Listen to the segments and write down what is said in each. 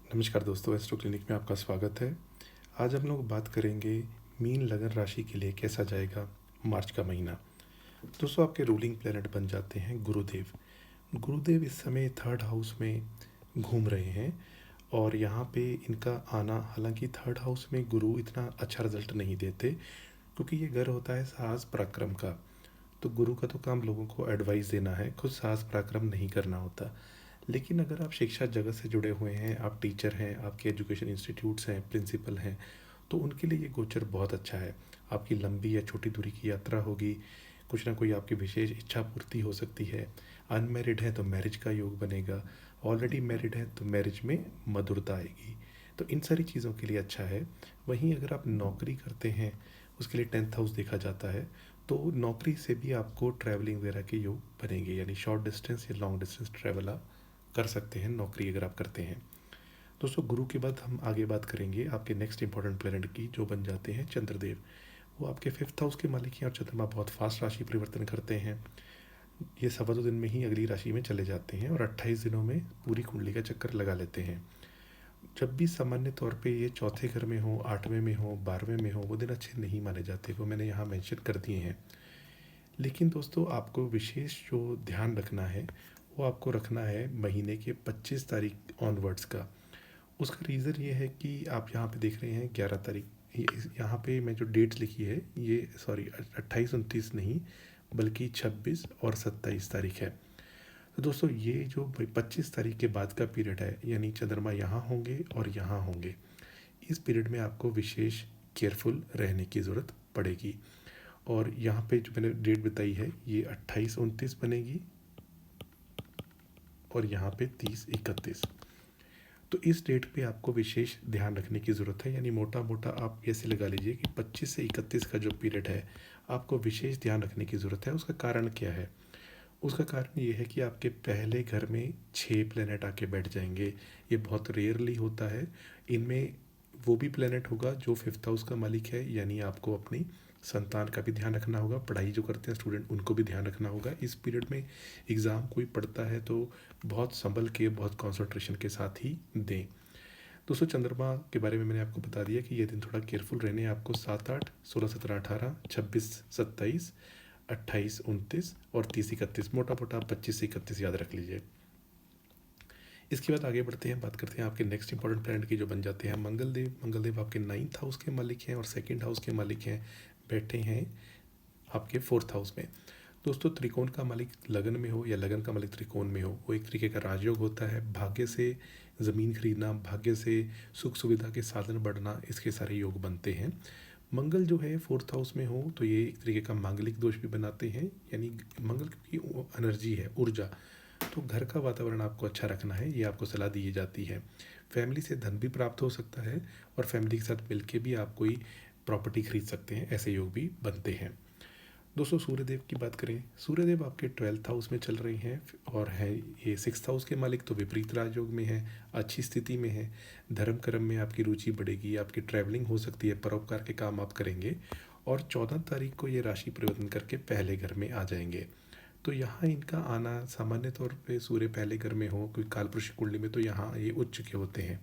नमस्कार दोस्तों, astro clinic में आपका स्वागत है। आज हम लोग बात करेंगे मीन लगन राशि के लिए कैसा जाएगा मार्च का महीना। दोस्तों, आपके रूलिंग प्लैनेट बन जाते हैं गुरुदेव। गुरुदेव इस समय थर्ड हाउस में घूम रहे हैं और यहाँ पे इनका आना, हालांकि थर्ड हाउस में गुरु इतना अच्छा रिजल्ट नहीं देते क्योंकि ये घर होता है साहस पराक्रम का। तो गुरु का तो काम लोगों को एडवाइस देना है, खुद साहस पराक्रम नहीं करना होता। लेकिन अगर आप शिक्षा जगत से जुड़े हुए हैं, आप टीचर हैं, आपके एजुकेशन इंस्टीट्यूट्स हैं, प्रिंसिपल हैं, तो उनके लिए ये गोचर बहुत अच्छा है। आपकी लंबी या छोटी दूरी की यात्रा होगी, कुछ ना कोई आपकी विशेष इच्छा पूर्ति हो सकती है। अनमैरिड है तो मैरिज का योग बनेगा, ऑलरेडी मैरिड है तो मैरिज में मधुरता आएगी। तो इन सारी चीज़ों के लिए अच्छा है। वहीं अगर आप नौकरी करते हैं, उसके लिए 10th हाउस देखा जाता है, तो नौकरी से भी आपको ट्रैवलिंग वगैरह के योग बनेंगे, यानी शॉर्ट डिस्टेंस या लॉन्ग डिस्टेंस ट्रैवल आप कर सकते हैं नौकरी अगर आप करते हैं। दोस्तों, गुरु के बाद हम आगे बात करेंगे आपके नेक्स्ट इंपॉर्टेंट प्लैनेट की, जो बन जाते हैं चंद्रदेव। वो आपके 5th हाउस के मालिक हैं और चंद्रमा बहुत फास्ट राशि परिवर्तन करते हैं। ये सवा दो दिन में ही अगली राशि में चले जाते हैं और 28 दिनों में पूरी कुंडली का चक्कर लगा लेते हैं। जब भी सामान्य तौर पे ये चौथे घर में हो, 8वें में हो, 12वें में हो, वो दिन अच्छे नहीं माने जाते, वो मैंने यहाँ मेंशन कर दिए हैं। लेकिन दोस्तों, आपको विशेष जो ध्यान रखना है वो आपको रखना है महीने के 25 तारीख ऑनवर्ड्स का। उसका रीज़न ये है कि आप यहाँ पे देख रहे हैं 11 तारीख, यहाँ पे मैं जो डेट्स लिखी है ये, सॉरी, 28-29 नहीं बल्कि 26 और 27 तारीख है। तो दोस्तों, ये जो 25 तारीख के बाद का पीरियड है, यानी चंद्रमा यहाँ होंगे और यहाँ होंगे, इस पीरियड में आपको विशेष केयरफुल रहने की ज़रूरत पड़ेगी। और यहाँ पे जो मैंने डेट बताई है ये 28-29 बनेगी और यहाँ पे 30-31। तो इस डेट पे आपको विशेष ध्यान रखने की ज़रूरत है, यानी मोटा मोटा आप ऐसे लगा लीजिए कि 25 से 31 का जो पीरियड है आपको विशेष ध्यान रखने की ज़रूरत है। उसका कारण क्या है? उसका कारण ये है कि आपके पहले घर में 6 प्लैनेट आके बैठ जाएंगे। ये बहुत रेयरली होता है। इनमें वो भी प्लैनेट होगा जो 5th हाउस का मालिक है, यानी आपको अपनी संतान का भी ध्यान रखना होगा। पढ़ाई जो करते हैं स्टूडेंट, उनको भी ध्यान रखना होगा। इस पीरियड में एग्ज़ाम कोई पढ़ता है तो बहुत संभल के, बहुत कॉन्सेंट्रेशन के साथ ही दें। दोस्तों, चंद्रमा के बारे में मैंने आपको बता दिया कि ये दिन थोड़ा केयरफुल रहने हैं आपको। 7-8, 16-17-18, 26-27, 28-29 और 30-31, मोटा मोटा 25 से 31 याद रख लीजिए। इसके बाद आगे बढ़ते हैं, बात करते हैं आपके नेक्स्ट इंपॉर्टेंट प्लैनेट की, जो बन जाते हैं मंगलदेव। मंगलदेव आपके 9th हाउस के मालिक हैं और 2nd हाउस के मालिक हैं, बैठे हैं आपके 4th हाउस में। दोस्तों, त्रिकोण का मालिक लगन में हो या लगन का मालिक त्रिकोण में हो, वो एक तरीके का राजयोग होता है। भाग्य से ज़मीन खरीदना, भाग्य से सुख सुविधा के साधन बढ़ना, इसके सारे योग बनते हैं। मंगल जो है 4th हाउस में हो तो ये एक तरीके का मांगलिक दोष भी बनाते हैं, यानी मंगल क्योंकि एनर्जी है, ऊर्जा, तो घर का वातावरण आपको अच्छा रखना है, ये आपको सलाह दी जाती है। फैमिली से धन भी प्राप्त हो सकता है और फैमिली के साथ मिलके भी आप कोई प्रॉपर्टी खरीद सकते हैं, ऐसे योग भी बनते हैं। दोस्तों, सूर्यदेव की बात करें, सूर्यदेव आपके 12th हाउस में चल रहे हैं और हैं ये 6th हाउस के मालिक, तो विपरीत राजयोग में है, अच्छी स्थिति में है। धर्म कर्म में आपकी रुचि बढ़ेगी, आपकी ट्रैवलिंग हो सकती है, परोपकार के काम आप करेंगे और 14 तारीख को ये राशि परिवर्तन करके पहले घर में आ जाएंगे। तो यहाँ इनका आना, सामान्य तौर पे सूर्य पहले घर में हो कोई कालपुरुष कुंडली में, तो यहाँ ये उच्च के होते हैं।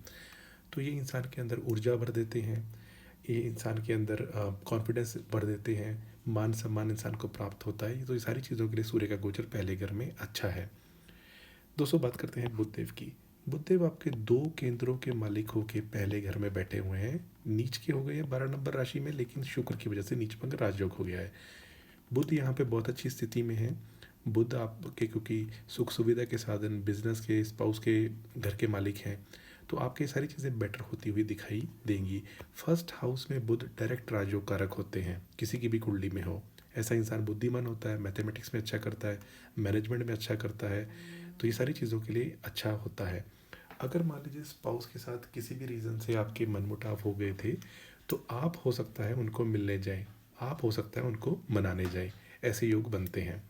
तो ये इंसान के अंदर ऊर्जा भर देते हैं, ये इंसान के अंदर कॉन्फिडेंस भर देते हैं, मान सम्मान इंसान को प्राप्त होता है। तो ये सारी चीज़ों के लिए सूर्य का गोचर पहले घर में अच्छा है। दोस्तों, बात करते हैं बुधदेव की। बुधदेव आपके 2 केंद्रों के मालिक होके पहले घर में बैठे हुए हैं। नीच के हो गए हैं 12 नंबर राशि में, लेकिन शुक्र की वजह से नीचभंग राजयोग हो गया है। बुध यहाँ पे बहुत अच्छी स्थिति में है। बुध आपके क्योंकि सुख सुविधा के साधन, बिजनेस के, स्पाउस के घर के मालिक हैं, तो आपके सारी चीज़ें बेटर होती हुई दिखाई देंगी। 1st हाउस में बुध डायरेक्ट राजयोग कारक होते हैं, किसी की भी कुंडली में हो। ऐसा इंसान बुद्धिमान होता है, मैथमेटिक्स में अच्छा करता है, मैनेजमेंट में अच्छा करता है, तो ये सारी चीज़ों के लिए अच्छा होता है। अगर मान लीजिए स्पाउस के साथ किसी भी रीज़न से आपके मनमुटाव हो गए थे, तो आप हो सकता है उनको मिलने जाएं, आप हो सकता है उनको मनाने जाएं, ऐसे योग बनते हैं।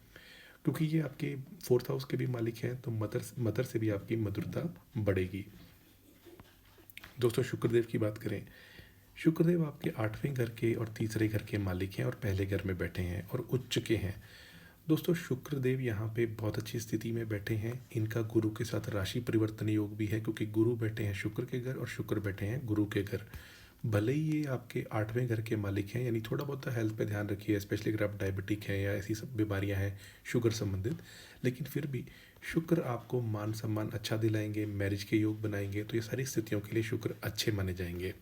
क्योंकि ये आपके 4th हाउस के भी मालिक हैं, तो मदर से भी आपकी मधुरता बढ़ेगी। दोस्तों, शुक्रदेव की बात करें, शुक्रदेव आपके 8वें घर के और तीसरे घर के मालिक हैं और पहले घर में बैठे हैं और उच्च के हैं। दोस्तों शुक्र देव यहाँ पे बहुत अच्छी स्थिति में बैठे हैं। इनका गुरु के साथ राशि परिवर्तन योग भी है, क्योंकि गुरु बैठे हैं शुक्र के घर और शुक्र बैठे हैं गुरु के घर। भले ही ये आपके 8वें घर के मालिक हैं, यानी थोड़ा बहुत हेल्थ पे ध्यान रखिए, स्पेशली अगर आप डायबिटिक हैं या ऐसी सब बीमारियां हैं शुगर संबंधित। लेकिन फिर भी शुक्र आपको मान सम्मान अच्छा दिलाएंगे, मैरिज के योग बनाएंगे, तो ये सारी स्थितियों के लिए शुक्र अच्छे माने जाएंगे।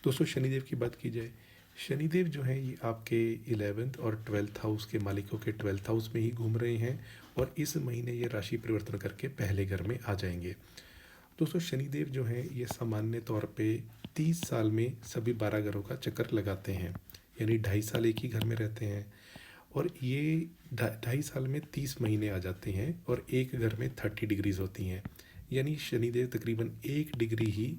दोस्तों शनिदेव की बात की जाए, शनिदेव जो है ये आपके 11th और 12th हाउस के मालिकों के 12th हाउस में ही घूम रहे हैं, और इस महीने ये राशि परिवर्तन करके पहले घर में आ जाएंगे। दोस्तों शनिदेव जो हैं ये सामान्य तौर पे 30 साल में सभी 12 घरों का चक्कर लगाते हैं, यानी 2.5 साल एक ही घर में रहते हैं, और ये 2.5 साल में 30 महीने आ जाते हैं, और एक घर में 30 डिग्रीज होती हैं, यानी शनिदेव तकरीबन 1 डिग्री ही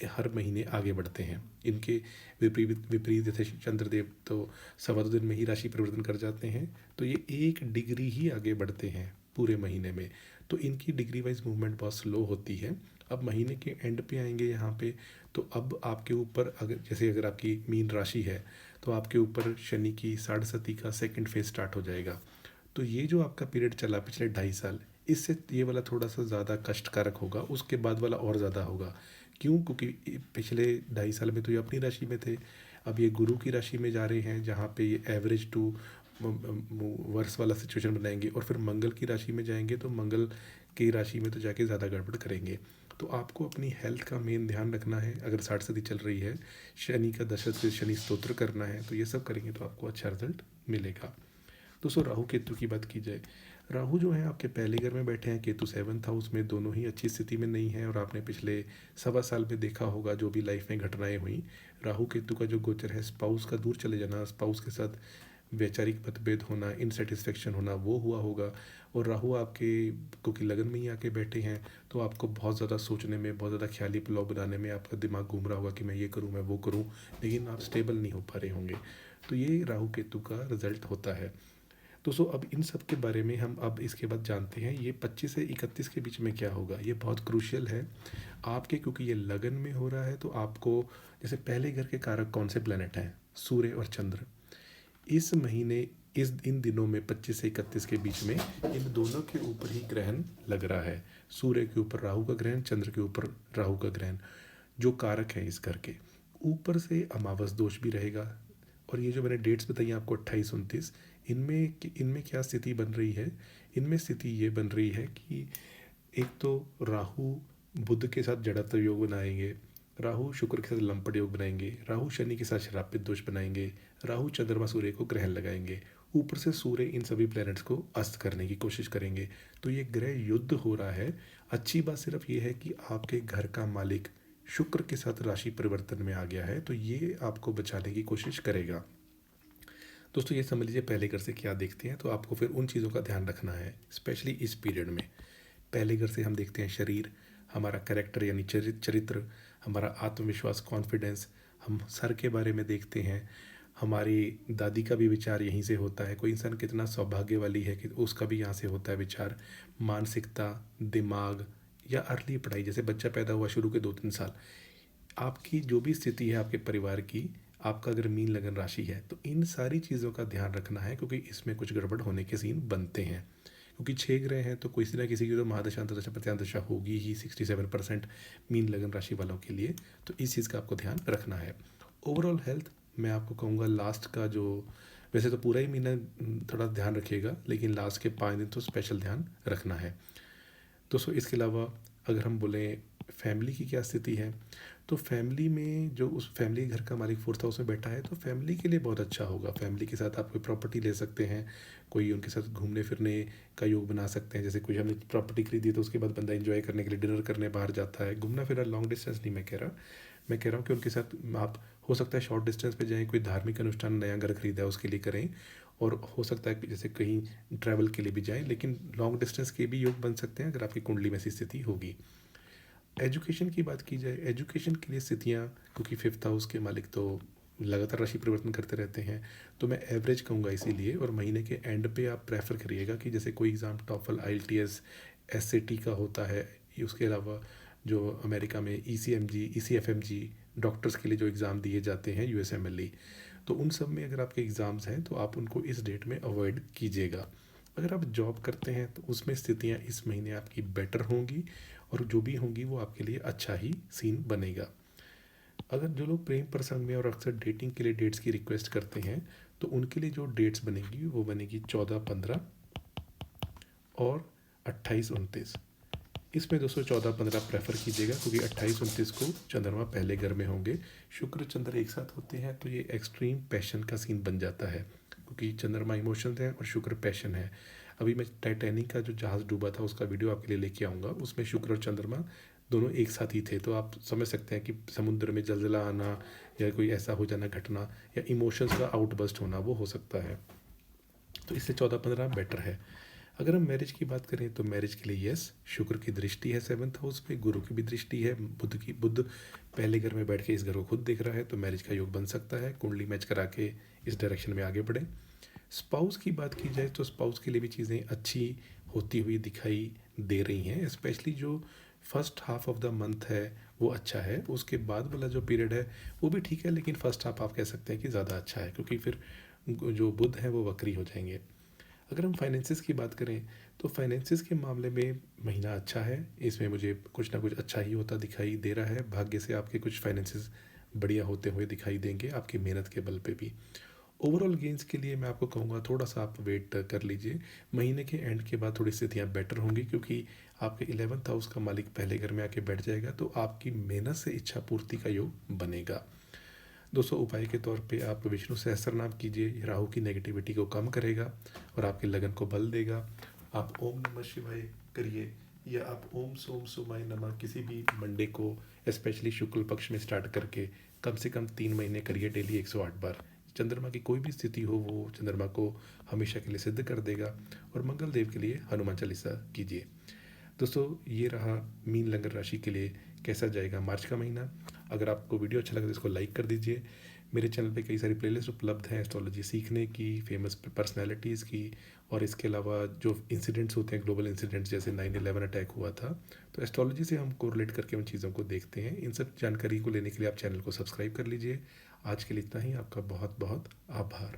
हर महीने आगे बढ़ते हैं। इनके विपरीत विपरीत जैसे चंद्रदेव तो 2.25 दिन में ही राशि परिवर्तन कर जाते हैं, तो ये 1 डिग्री ही आगे बढ़ते हैं पूरे महीने में। तो इनकी डिग्री वाइज मूवमेंट बहुत स्लो होती है। अब महीने के एंड पे आएंगे यहाँ पे, तो अब आपके ऊपर अगर आपकी मीन राशि है, तो आपके ऊपर शनि की साढ़े सती का सेकंड फेज स्टार्ट हो जाएगा। तो ये जो आपका पीरियड चला पिछले 2.5 साल, इससे ये वाला थोड़ा सा ज़्यादा कष्टकारक होगा, उसके बाद वाला और ज़्यादा होगा। क्यों? क्योंकि पिछले 2.5 साल में तो ये अपनी राशि में थे, अब ये गुरु की राशि में जा रहे हैं, जहाँ पे ये एवरेज टू वर्ष वाला सिचुएशन बनाएंगे, और फिर मंगल की राशि में जाएंगे, तो मंगल की राशि में तो जाके ज़्यादा गड़बड़ करेंगे। तो आपको अपनी हेल्थ का मेन ध्यान रखना है। अगर 60 सदी चल रही है, शनि का दशरथ से शनि स्तोत्र करना है, तो ये सब करेंगे तो आपको अच्छा रिजल्ट मिलेगा। दोस्तों राहु केतु की बात की जाए, राहु जो है आपके पहले घर में बैठे हैं, केतु 7th हाउस में, दोनों ही अच्छी स्थिति में नहीं है। और आपने पिछले 1.25 साल में देखा होगा जो भी लाइफ में घटनाएं हुई, राहु केतु का जो गोचर है, स्पाउस का दूर चले जाना, स्पाउस के साथ वैचारिक मतभेद होना, इनसेटिस्फेक्शन होना, वो हुआ होगा। और राहु आपके क्योंकि लगन में ही आके बैठे हैं, तो आपको बहुत ज़्यादा सोचने में, बहुत ज़्यादा ख्याली पुलाव बनाने में आपका दिमाग घूम रहा होगा कि मैं ये करूँ, मैं वो करूँ, लेकिन आप स्टेबल नहीं हो पा रहे होंगे। तो ये राहु केतु का रिजल्ट होता है। दोस्तों अब इन सब के बारे में हम अब इसके बाद जानते हैं ये 25 से 31 के बीच में क्या होगा। ये बहुत क्रूशियल है आपके, क्योंकि ये लगन में हो रहा है। तो आपको जैसे पहले घर के कारक कौन से प्लेनेट हैं, सूर्य और चंद्र। इस महीने इन दिनों में 25 से 31 के बीच में इन दोनों के ऊपर ही ग्रहण लग रहा है। सूर्य के ऊपर राहु का ग्रहण, चंद्र के ऊपर राहु का ग्रहण, जो कारक है इस घर के। ऊपर से अमावस दोष भी रहेगा। और ये जो मैंने डेट्स बताई आपको 28-29, इनमें क्या स्थिति बन रही है, इनमें स्थिति ये बन रही है कि एक तो राहु बुध के साथ जड़त्व योग बनाएंगे, राहु शुक्र के साथ लंपट योग बनाएंगे, राहु शनि के साथ शरापित दोष बनाएंगे, राहु चंद्रमा सूर्य को ग्रहण लगाएंगे, ऊपर से सूर्य इन सभी प्लैनेट्स को अस्त करने की कोशिश करेंगे। तो ये ग्रह युद्ध हो रहा है। अच्छी बात सिर्फ ये है कि आपके घर का मालिक शुक्र के साथ राशि परिवर्तन में आ गया है, तो ये आपको बचाने की कोशिश करेगा। दोस्तों ये समझ लीजिए पहले घर से क्या देखते हैं, तो आपको फिर उन चीज़ों का ध्यान रखना है, स्पेशली इस पीरियड में। पहले घर से हम देखते हैं शरीर, हमारा कैरेक्टर यानी चरित्र, हमारा आत्मविश्वास, कॉन्फिडेंस। हम सर के बारे में देखते हैं, हमारी दादी का भी विचार यहीं से होता है। कोई इंसान कितना सौभाग्यवाली है कि उसका भी यहाँ से होता है विचार। मानसिकता, दिमाग, या अर्ली पढ़ाई, जैसे बच्चा पैदा हुआ शुरू के 2-3 साल, आपकी जो भी स्थिति है आपके परिवार की, आपका अगर मीन लगन राशि है, तो इन सारी चीज़ों का ध्यान रखना है, क्योंकि इसमें कुछ गड़बड़ होने के सीन बनते हैं। क्योंकि 6 ग्रह हैं, तो किसी ना किसी की तो महादशा अंतर्दशा प्रत्यांतदशा होगी ही 67% मीन लगन राशि वालों के लिए। तो इस चीज़ का आपको ध्यान रखना है। ओवरऑल हेल्थ मैं आपको कहूँगा लास्ट का जो, वैसे तो पूरा ही महीना थोड़ा ध्यान रखिएगा, लेकिन लास्ट के 5 दिन तो स्पेशल ध्यान रखना है। दोस्तों इसके अलावा अगर हम बोलें फैमिली की क्या स्थिति है, तो फैमिली में जो उस फैमिली घर का मालिक 4th हाउस में बैठा है, तो फैमिली के लिए बहुत अच्छा होगा। फैमिली के साथ आप कोई प्रॉपर्टी ले सकते हैं, कोई उनके साथ घूमने फिरने का योग बना सकते हैं। जैसे कोई हमने प्रॉपर्टी खरीदी तो उसके बाद बंदा एंजॉय करने के लिए डिनर करने बाहर जाता है, घूमना फिरना। लॉन्ग डिस्टेंस नहीं मैं कह रहा, मैं कह रहा हूँ कि उनके साथ आप हो सकता है शॉर्ट डिस्टेंस पे जाएँ, कोई धार्मिक अनुष्ठान, नया घर खरीदा है उसके लिए करें, और हो सकता है कि जैसे कहीं ट्रैवल के लिए भी जाएँ, लेकिन लॉन्ग डिस्टेंस के भी योग बन सकते हैं अगर आपकी कुंडली में ऐसी स्थिति होगी। एजुकेशन की बात की जाए, एजुकेशन के लिए स्थितियाँ, क्योंकि 5th हाउस के मालिक तो लगातार राशि परिवर्तन करते रहते हैं, तो मैं एवरेज कहूँगा इसीलिए। और महीने के एंड पे आप प्रेफर करिएगा कि जैसे कोई एग्ज़ाम टॉफल, IELTS, SAT का होता है, उसके अलावा जो अमेरिका में ECMG, ECFMG डॉक्टर्स के लिए जो एग्ज़ाम दिए जाते हैं, USMLE, तो उन सब में अगर आपके एग्ज़ाम्स हैं तो आप उनको इस डेट में अवॉइड कीजिएगा। अगर आप जॉब करते हैं तो उसमें स्थितियाँ इस महीने आपकी बेटर होंगी और जो भी होंगी वो आपके लिए अच्छा ही सीन बनेगा। अगर जो लोग प्रेम प्रसंग में और अक्सर डेटिंग के लिए डेट्स की रिक्वेस्ट करते हैं तो उनके लिए जो डेट्स बनेगी वो बनेगी 14-15 और 28-29। इसमें दोस्तों 14-15 प्रेफर कीजिएगा क्योंकि 28-29 को चंद्रमा पहले घर में होंगे। शुक्र चंद्र एक साथ होते हैं तो ये एक्सट्रीम पैशन का सीन बन जाता है क्योंकि चंद्रमा इमोशंस है और शुक्र पैशन है। अभी मैं टाइटैनिक का जो जहाज़ डूबा था उसका वीडियो आपके लिए लेके आऊँगा, उसमें शुक्र और चंद्रमा दोनों एक साथ ही थे, तो आप समझ सकते हैं कि समुद्र में जलजला आना या कोई ऐसा हो जाना घटना या इमोशंस का आउटबर्स्ट होना वो हो सकता है। तो इससे 14-15 बेटर है। अगर हम मैरिज की बात करें तो मैरिज के लिए यस, शुक्र की दृष्टि है 7th हाउस पे, गुरु की भी दृष्टि है, बुध पहले घर में बैठ के इस घर को खुद देख रहा है तो मैरिज का योग बन सकता है। कुंडली मैच करा के इस डायरेक्शन में आगे बढ़ें। स्पाउस की बात की जाए तो स्पाउस के लिए भी चीज़ें अच्छी होती हुई दिखाई दे रही हैं, स्पेशली जो first half of the month है वो अच्छा है, उसके बाद वाला जो पीरियड है वो भी ठीक है, लेकिन फर्स्ट हाफ आप कह सकते हैं कि ज़्यादा अच्छा है क्योंकि फिर जो बुध है वो वक्री हो जाएंगे। अगर हम फाइनेंसिस की बात करें तो फाइनेंसिस के मामले में महीना अच्छा है, इसमें मुझे कुछ ना कुछ अच्छा ही होता दिखाई दे रहा है। भाग्य से आपके कुछ फाइनेंसिस बढ़िया होते हुए दिखाई देंगे आपकी मेहनत के बल पे भी। ओवरऑल गेंस के लिए मैं आपको कहूँगा थोड़ा सा आप वेट कर लीजिए, महीने के एंड के बाद थोड़ी स्थितियाँ बेटर होंगी क्योंकि आपके 11th हाउस का मालिक पहले घर में आके बैठ जाएगा तो आपकी मेहनत से इच्छा पूर्ति का योग बनेगा। दोस्तों उपाय के तौर पे आप विष्णु सहस्त्र नाम कीजिए, ये राहु की नेगेटिविटी को कम करेगा और आपके लगन को बल देगा। आप ओम नमः शिवाय करिए या आप ओम सोम सोमाय नमः किसी भी मंडे को स्पेशली शुक्ल पक्ष में स्टार्ट करके कम से कम 3 महीने करिए डेली 108 बार। चंद्रमा की कोई भी स्थिति हो वो चंद्रमा को हमेशा के लिए सिद्ध कर देगा। और मंगल देव के लिए हनुमान चालीसा कीजिए। दोस्तों ये रहा मीन लग्न राशि के लिए कैसा जाएगा मार्च का महीना। अगर आपको वीडियो अच्छा लगा तो इसको लाइक कर दीजिए। मेरे चैनल पे कई सारी प्लेलिस्ट उपलब्ध हैं एस्ट्रोलॉजी सीखने की, फेमस पर्सनालिटीज़ की, और इसके अलावा जो इंसिडेंट्स होते हैं ग्लोबल इंसिडेंट्स जैसे 9/11 अटैक हुआ था, तो एस्ट्रोलॉजी से हम कोरिलेट करके उन चीज़ों को देखते हैं। इन सब जानकारी को लेने के लिए आप चैनल को सब्सक्राइब कर लीजिए। आज के लिए इतना ही, आपका बहुत बहुत आभार।